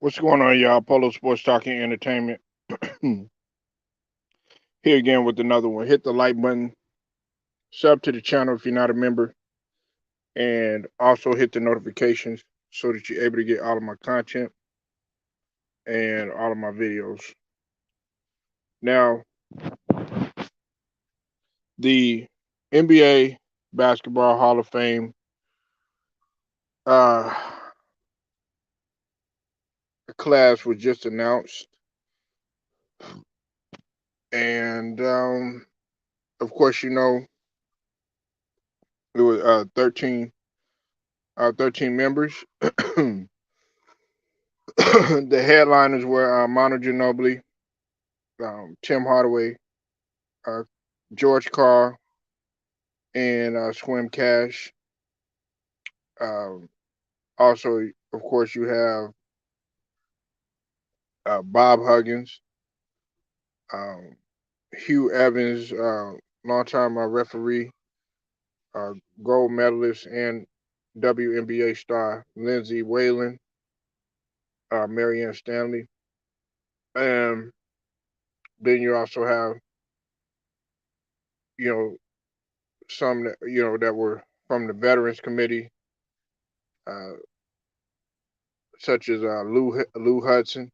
What's going on, y'all? Polo Sports Talking Entertainment. Here again with another one. Hit the like button, sub to the channel if you're not a member, and also hit the notifications so that you're able to get all of my content and all of my videos. Now, the NBA Basketball Hall of Fame uh, class was just announced, and of course, it was 13 members. The headliners were Manu Ginobili, Tim Hardaway, uh, George Carr, and Swim Cash. Um, Also, of course, you have Bob Huggins, um, Hugh Evans, longtime referee, uh, gold medalist, and WNBA star Lindsay Whalen, Marianne Stanley. And then you also have, you know, some that, that were from the Veterans Committee, uh, such as Lou Hudson,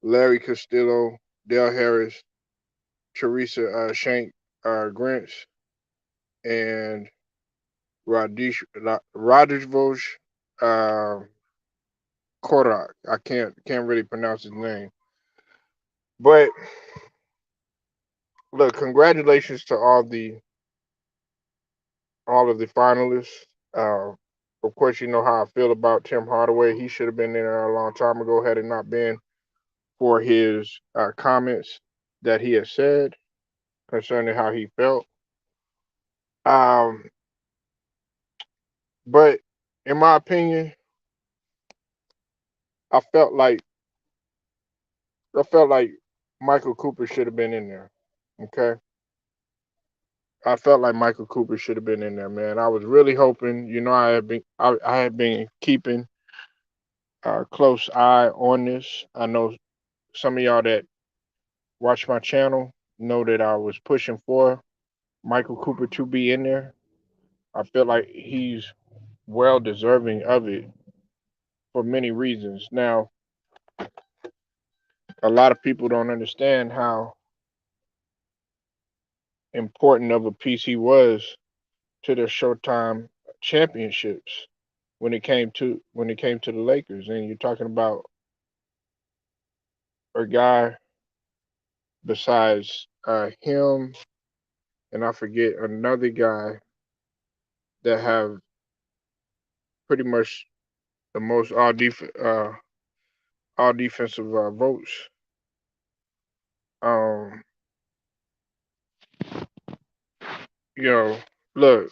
Larry Castillo, Dale Harris, Teresa Shank Grants, and Radijvoj uh, Korak. I can't really pronounce his name, but look, congratulations to all of the finalists. Uh, of course, you know how I feel about Tim Hardaway. He should have been in there a long time ago had it not been for his comments that he had said concerning how he felt. Um, but in my opinion, I felt like I felt like Michael Cooper should have been in there. Okay, I felt like Michael Cooper should have been in there, man. I was really hoping. I had been keeping a close eye on this. I know some of y'all that watch my channel know that I was pushing for Michael Cooper to be in there. I feel like he's well deserving of it for many reasons. Now, a lot of people don't understand how important of a piece he was to their Showtime championships when it came to the Lakers. And you're talking about a guy besides him and I forget another guy that have pretty much the most all defensive votes. Um, you know, look,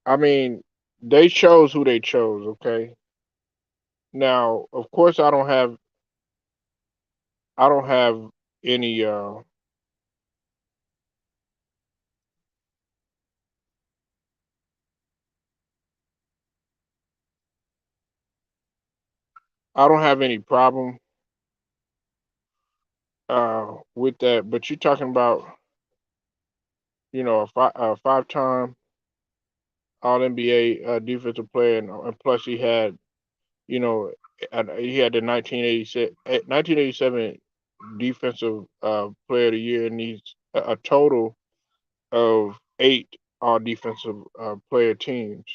I mean, they chose who they chose. Okay, now of course I don't have any I don't have any problem with that. But you're talking about a five-time All NBA defensive player, and plus he had you know he had the 1987 defensive player of the year, and he's a total of 8 all defensive player teams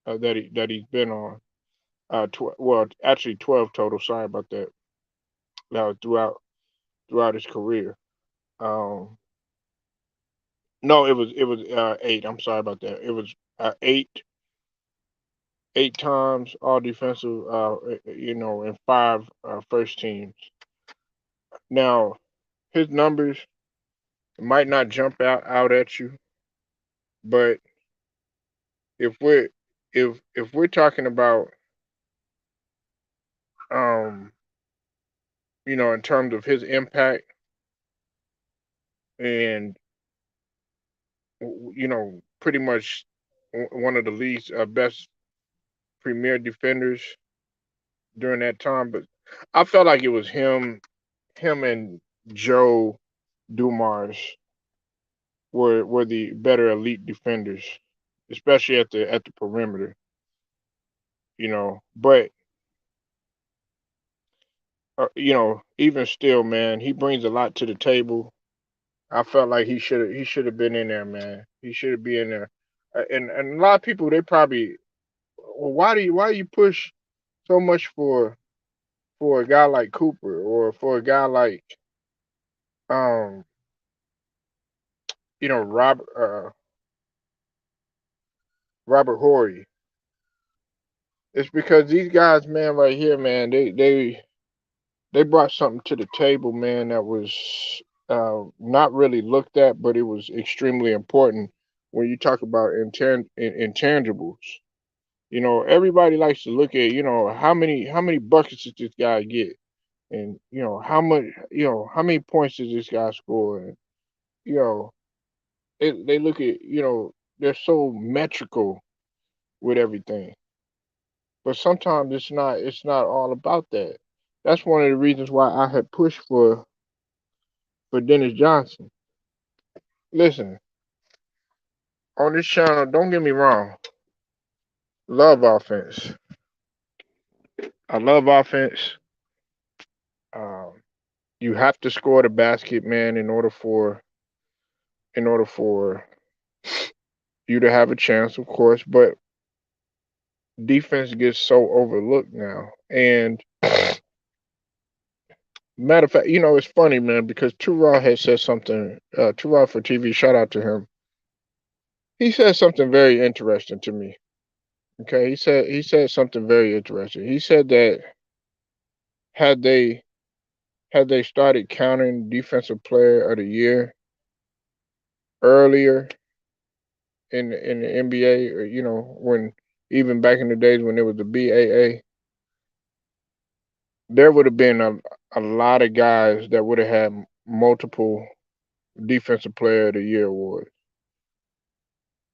that he's been on. Well, actually 12 total. Sorry about that. Throughout his career. Um, no, it was 8. I'm sorry about that. It was 8 times all defensive. And 5 first teams. Now his numbers might not jump out at you, but if we're if we're talking about Um, in terms of his impact and pretty much one of the league's best premier defenders during that time. But I felt like it was him and Joe Dumars were the better elite defenders, especially at the perimeter. But even still, man, he brings a lot to the table. I felt like he should have been in there, man. He should have been in there. And a lot of people they probably, well, why do you push so much for a guy like Cooper or for a guy like um Robert Horry? It's because these guys, man, right here, man, they brought something to the table, man, that was not really looked at, but it was extremely important when you talk about intangibles. Everybody likes to look at, how many buckets did this guy get, and how many points did this guy score, and you know, they look at, they're so metrical with everything, but sometimes it's not all about that. That's one of the reasons why I had pushed for Dennis Johnson. Listen, on this channel, don't get me wrong, love offense. I love offense. Um, you have to score the basket, man, in order for you to have a chance, of course. But defense gets so overlooked now. And matter of fact, it's funny, man, because Tural had said something. Tural for TV, shout out to him. He said something very interesting to me. Okay, he said something very interesting. He said that had they had they started counting defensive player of the year earlier in the NBA, or when even back in the days when there was the BAA, there would have been a lot of guys that would have had multiple defensive player of the year awards.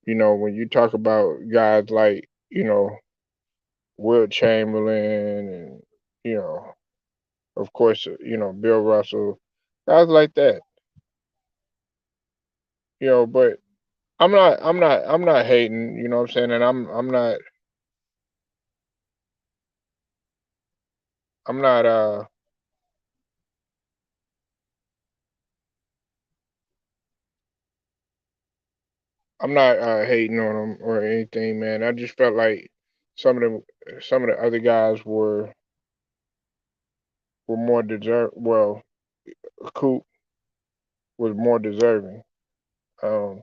When you talk about guys like, Will Chamberlain and, you know, of course, Bill Russell, guys like that. But I'm not hating, you know what I'm saying? And I'm not hating on them or anything, man. I just felt like some of the other guys were more deserve. Well, Coop was more deserving. Um,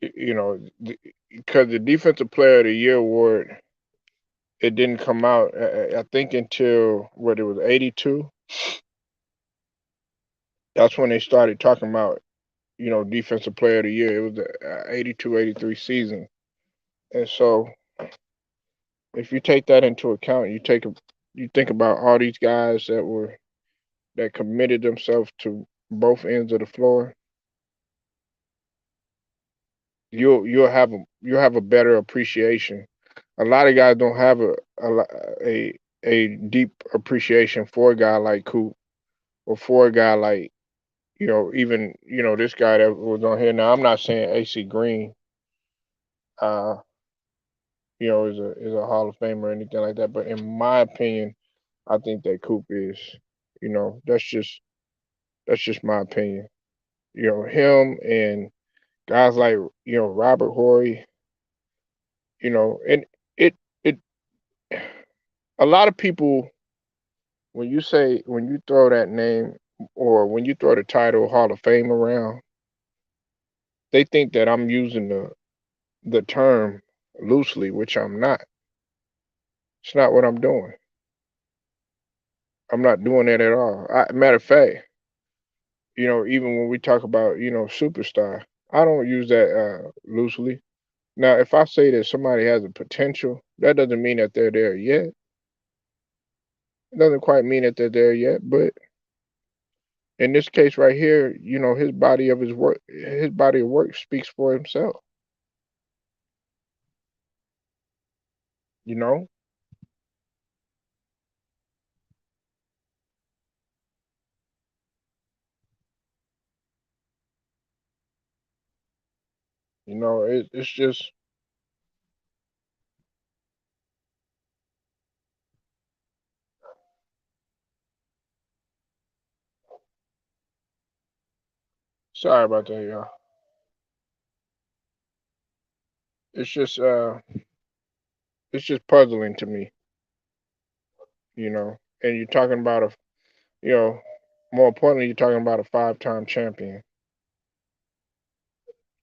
because the Defensive Player of the Year award, it didn't come out. I think until what it was 82. That's when they started talking about Defensive Player of the Year. It was the 82, 83 season, and so if you take that into account, you think about all these guys that committed themselves to both ends of the floor. You'll have a better appreciation. A lot of guys don't have a a deep appreciation for a guy like Coop, or for a guy like, even this guy that was on here. Now I'm not saying AC Green uh is a Hall of Famer or anything like that, but in my opinion, I think that Coop is. That's just my opinion. Him and guys like, Robert Horry, and it it a lot of people, when you throw that name, or when you throw the title Hall of Fame around, they think that I'm using the term loosely, which I'm not. It's not what I'm doing. I'm not doing that at all. Matter of fact, even when we talk about, superstar, I don't use that loosely. Now, if I say that somebody has a potential, that doesn't mean that they're there yet. It doesn't quite mean that they're there yet, but in this case right here, his body of work speaks for himself. You know, it's just sorry about that, y'all. It's just it's just puzzling to me, you know. And you're talking about you know, more importantly, you're talking about a five-time champion,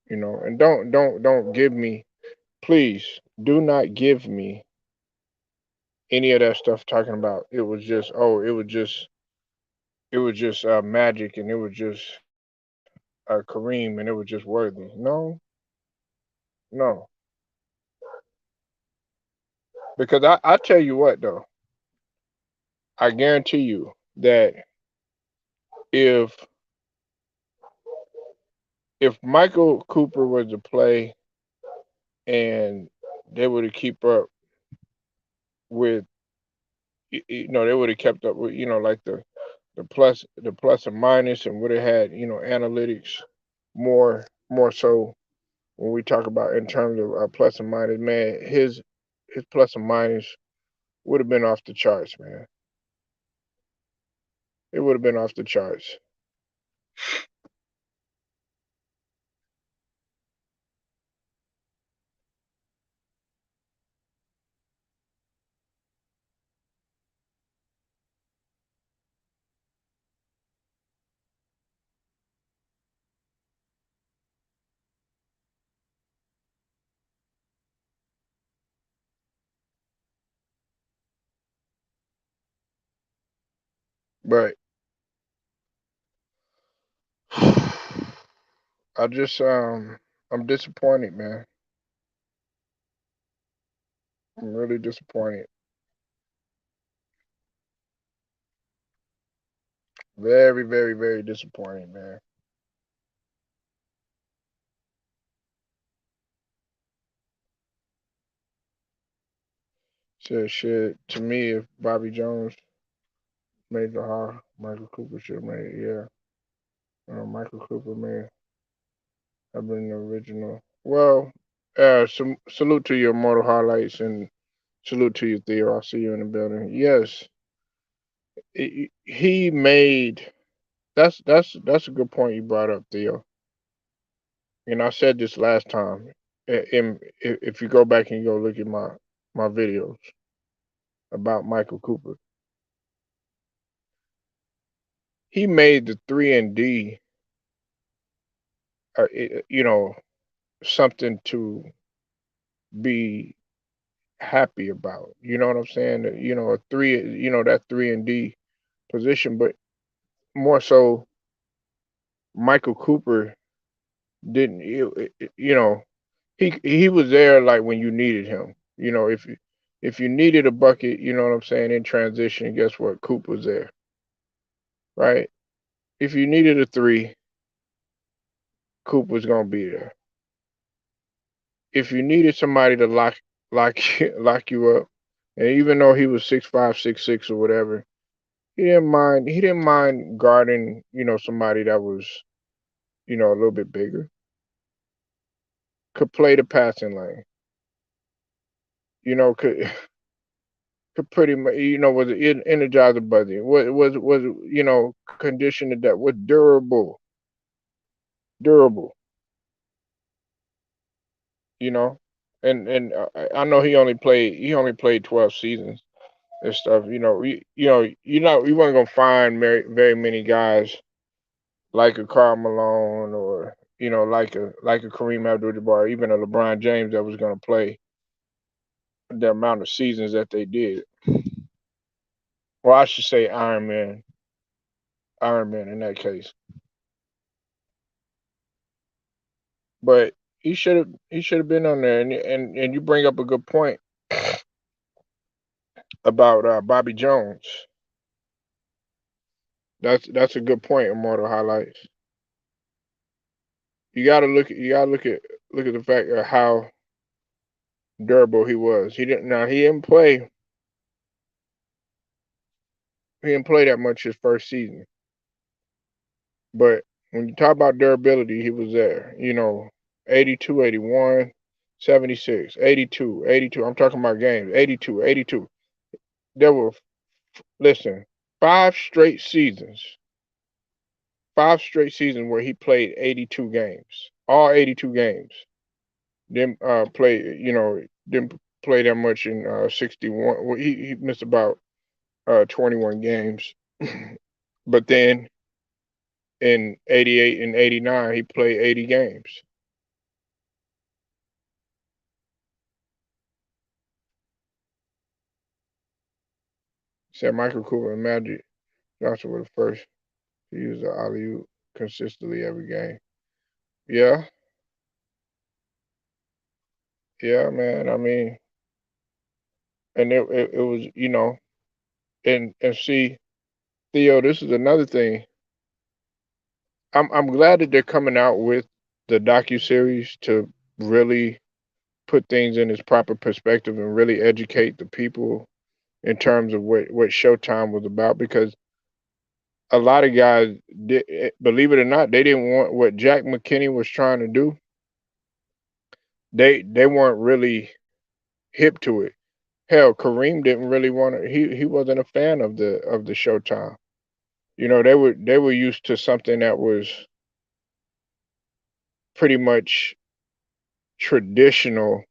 and don't give me, please, do not give me any of that stuff talking about it was just magic and it was just Kareem and it was just worthy. No, no, because I tell you what though, I guarantee you that if if Michael Cooper was to play and they were to keep up with, they would have kept up with, like the plus and minus, and would have had, analytics more so when we talk about in terms of plus and minus, man, his plus and minus would have been off the charts, man. It would have been off the charts. But I just I'm disappointed, man. I'm really disappointed. Very, very, very disappointed, man. Said shit to me, if Bobby Jones made the Hall, Michael Cooper should have made it. Yeah, Michael Cooper may have been the original. Well, salute to your Mortal Highlights and salute to you, Theo. I'll see you in the building. Yes, he made. That's a good point you brought up, Theo. And I said this last time. If you go back and you go look at my videos about Michael Cooper, he made the 3 and D, something to be happy about. You know what I'm saying? A three, that 3 and D position, but more so, Michael Cooper didn't. He was there like when you needed him. If you needed a bucket, you know what I'm saying, in transition, guess what? Coop was there, right? If you needed a three, Coop was gonna be there. If you needed somebody to lock you up, and even though he was 6'5", 6'6", or whatever, he didn't mind guarding, somebody that was, a little bit bigger, could play the passing lane, could could pretty much, was an energizer bunny, was conditioned that was durable, you know, and I know he only played 12 seasons and stuff. You weren't gonna find very many guys like a Karl Malone, or like a Kareem Abdul-Jabbar, even a LeBron James, that was gonna play the amount of seasons that they did. Well, I should say Iron Man in that case. But he should have been on there, and you bring up a good point about Bobby Jones. That's a good point. Immortal highlights. You gotta look at the fact of how durable he was. He didn't play that much his first season, but when you talk about durability, he was there. 82, 81, 76, 82, 82. I'm talking about games. 82, 82. There were listen, five straight seasons, five straight seasons where he played 82 games, all 82 games. Didn't play, didn't play that much in 61. Well, he missed about 21 games, but then in 88 and 89 he played 80 games. Said Michael Cooper and Magic Johnson were the first to use the alley oop consistently every game. Yeah, yeah, man. I mean, and it was, and see, Theo, this is another thing. I'm glad that they're coming out with the docu series to really put things in its proper perspective and really educate the people in terms of what Showtime was about, because a lot of guys believe it or not, they didn't want what Jack McKinney was trying to do. They weren't really hip to it. Hell, Kareem didn't really want to. He wasn't a fan of the Showtime. They were used to something that was pretty much traditional,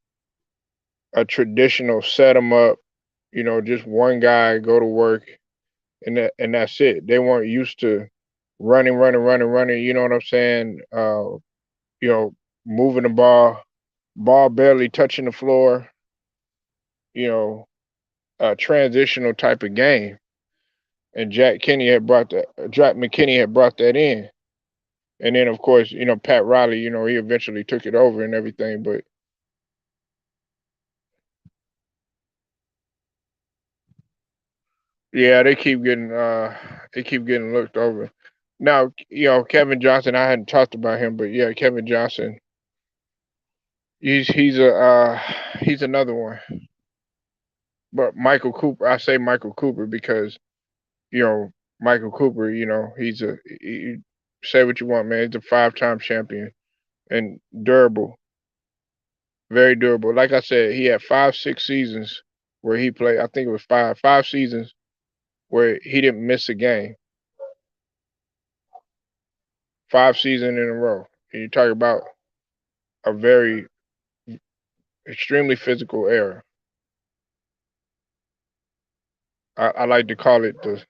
a traditional set 'em up. Just one guy go to work, and that's it. They weren't used to running, running, running, running. You know what I'm saying? You know, moving the ball barely touching the floor. You know, a transitional type of game. And Jack McKinney had brought that in. And then of course, Pat Riley, he eventually took it over and everything. But yeah, they keep getting looked over. Now, Kevin Johnson, I hadn't talked about him, but yeah, Kevin Johnson, he's another one. But Michael Cooper, I say Michael Cooper because, you know, Michael Cooper, say what you want, man. He's a five-time champion and durable, very durable. Like I said, he had 5, 6 seasons where he played. I think it was five seasons where he didn't miss a game. 5 seasons in a row. And you talk about a very extremely physical era. I like to call it the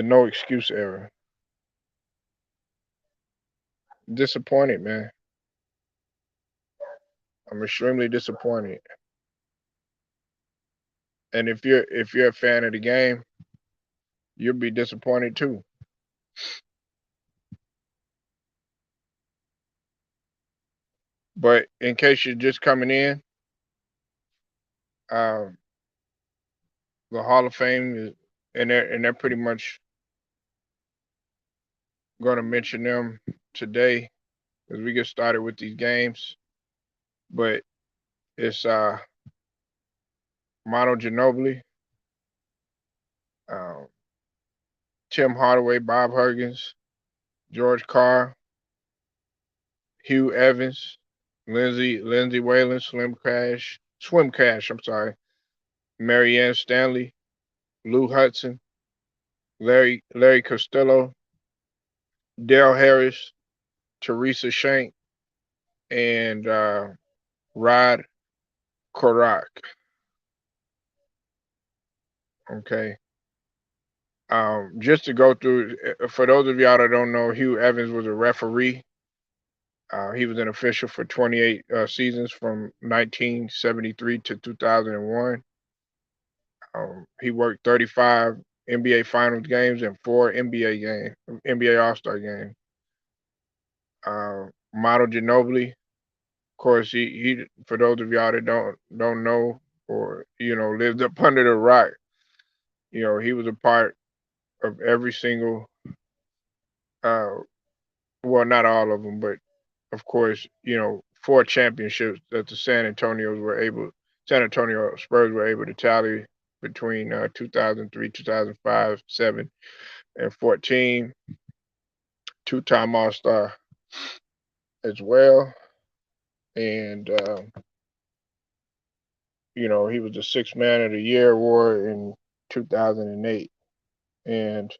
no excuse era. Disappointed, man. I'm extremely disappointed. And if you're a fan of the game, you'll be disappointed too. But in case you're just coming in, um, the Hall of Fame is, and they're pretty much going to mention them today as we get started with these games. But it's Mono Ginobili, um, Tim Hardaway, Bob Huggins, George Carr, Hugh Evans, Lindsey Whalen, Swim Cash. I'm sorry, Marianne Stanley, Lou Hudson, Larry Costello, Dale Harris, Teresa Shank, and Rod Korak. Okay. Just to go through, for those of y'all that don't know, Hugh Evans was a referee. He was an official for 28 seasons from 1973 to 2001. He worked 35 NBA Finals games and 4 NBA All-Star games. Model Ginobili, of course, he for those of y'all that don't know or lived up under the rock, he was a part of every single Uh, well, not all of them, but of course, four championships that the San Antonio Spurs were able to tally between 2003, 2005, 7, and 14. Two-time All-Star as well, and he was the Sixth Man of the Year award in 2008, and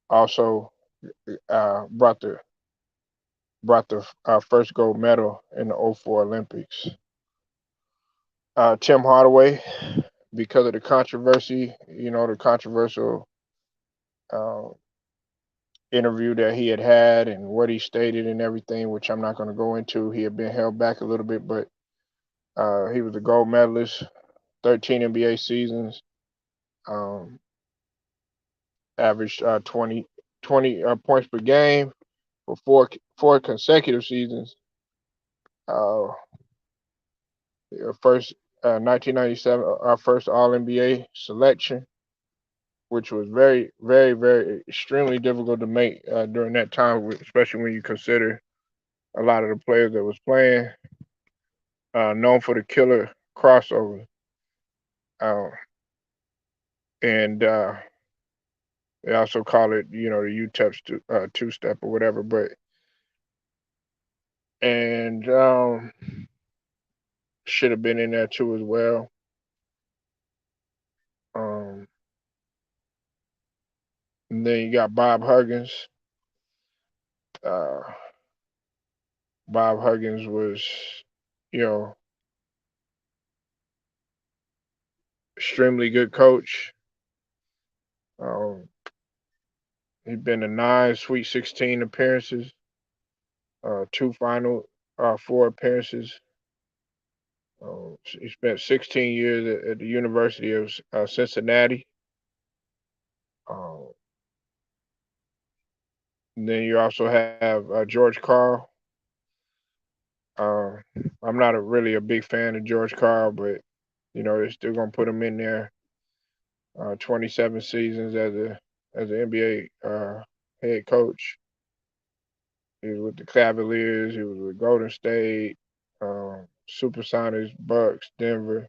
also brought the first gold medal in the '04 Olympics. Tim Hardaway, because of the controversy, the controversial uh, interview that he had and what he stated and everything, which I'm not going to go into. He had been held back a little bit, but he was a gold medalist, 13 NBA seasons, um, averaged 20 points per game for four consecutive seasons. Uh, First 1997, our first All NBA selection, which was very, very, very extremely difficult to make during that time, especially when you consider a lot of the players that was playing, known for the killer crossover, uh, and they also call it, the two step or whatever. But and should have been in there too as well. Um, and then you got Bob Huggins. Uh, Bob Huggins was, you know, extremely good coach. Um, he'd been to 9 Sweet 16 appearances, two Final Four appearances. He spent 16 years at the University of Cincinnati. Um, and then you also have George Karl. Uh, I'm not really a big fan of George Karl, but they're still gonna put him in there. 27 seasons as an NBA head coach. He was with the Cavaliers. He was with Golden State, Supersonics, Bucks, Denver,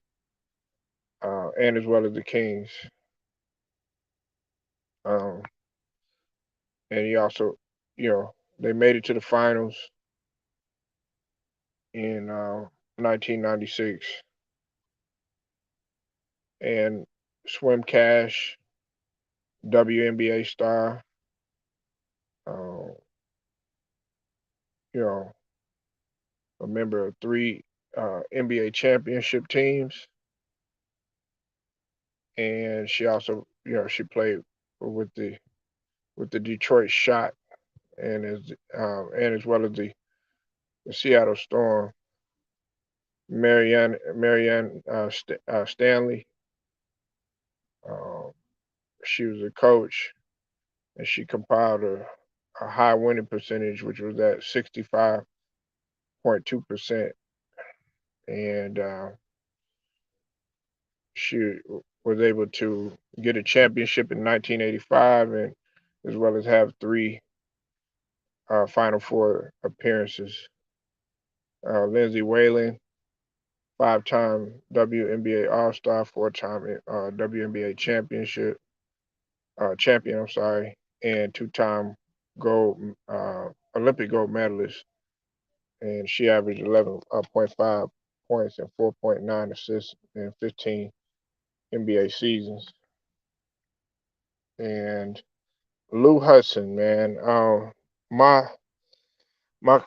and as well as the Kings. Um, and he also, they made it to the finals in 1996. And Swim Cash, WNBA star, uh, you know, a member of three NBA championship teams, and she also, she played with the Detroit Shot and as well as the Seattle Storm. Marianne Stanley. Um, she was a coach, and she compiled a high winning percentage, which was at 65.2%, and she was able to get a championship in 1985, and as well as have three Final Four appearances. Lindsay Whalen, five-time WNBA All-Star, four-time WNBA champion. I'm sorry, and two-time gold Olympic gold medalist. And she averaged 11.5 points and 4.9 assists in 15 NBA seasons. And Lou Hudson, man, my my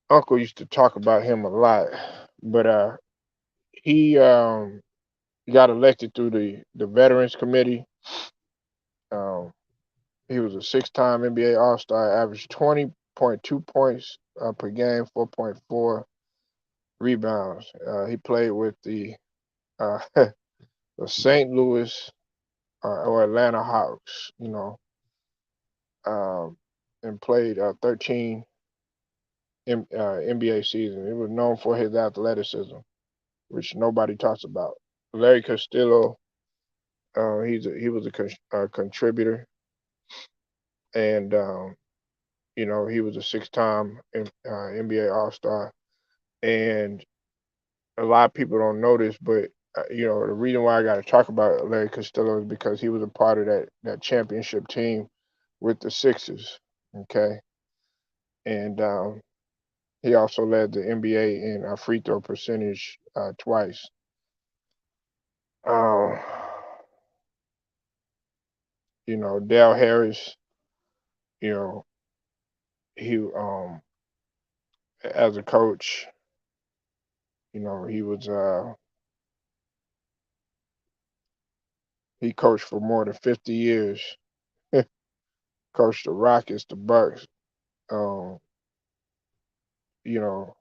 uncle used to talk about him a lot, but he got elected through the Veterans Committee. Um, he was a six-time NBA All-Star, averaged 20.2 points per game, 4.4 rebounds. He played with uh, the St. Louis or Atlanta Hawks, um, and played 13 NBA seasons. He was known for his athleticism, which nobody talks about. Larry Castillo, he was a contributor, and He was a six-time NBA All-Star, and a lot of people don't know this, but the reason why I got to talk about Larry Costello is because he was a part of that championship team with the Sixers. Okay, and he also led the NBA in free throw percentage twice. Um, Dale Harris, you know, he as a coach, he was he coached for more than 50 years. Coached the Rockets, the Bucks. Um, you know,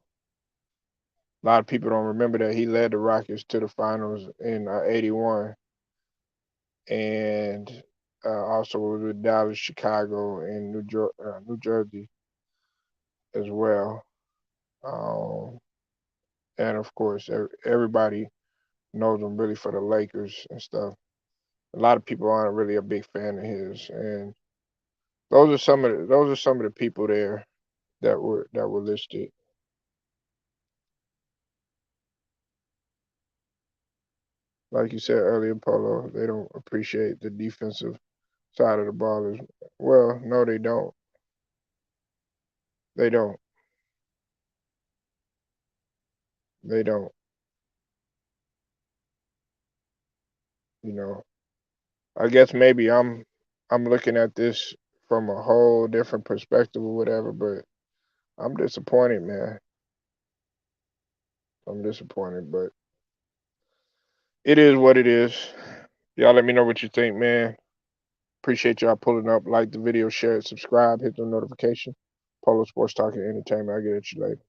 a lot of people don't remember that he led the Rockets to the finals in '81, and also was with Dallas, Chicago, and New Jersey as well. Um, and of course, everybody knows him really for the Lakers and stuff. A lot of people aren't really a big fan of his, and those are some of the people there that were listed. Like you said earlier, Polo, they don't appreciate the defensive side of the ball as well. No, they don't. They don't. They don't. You know, I guess maybe I'm looking at this from a whole different perspective or whatever, but I'm disappointed, man. I'm disappointed, but it is what it is. Y'all let me know what you think, man. Appreciate y'all pulling up. Like the video, share it, subscribe, hit the notification. Polo Sports Talking Entertainment. I'll get at you later.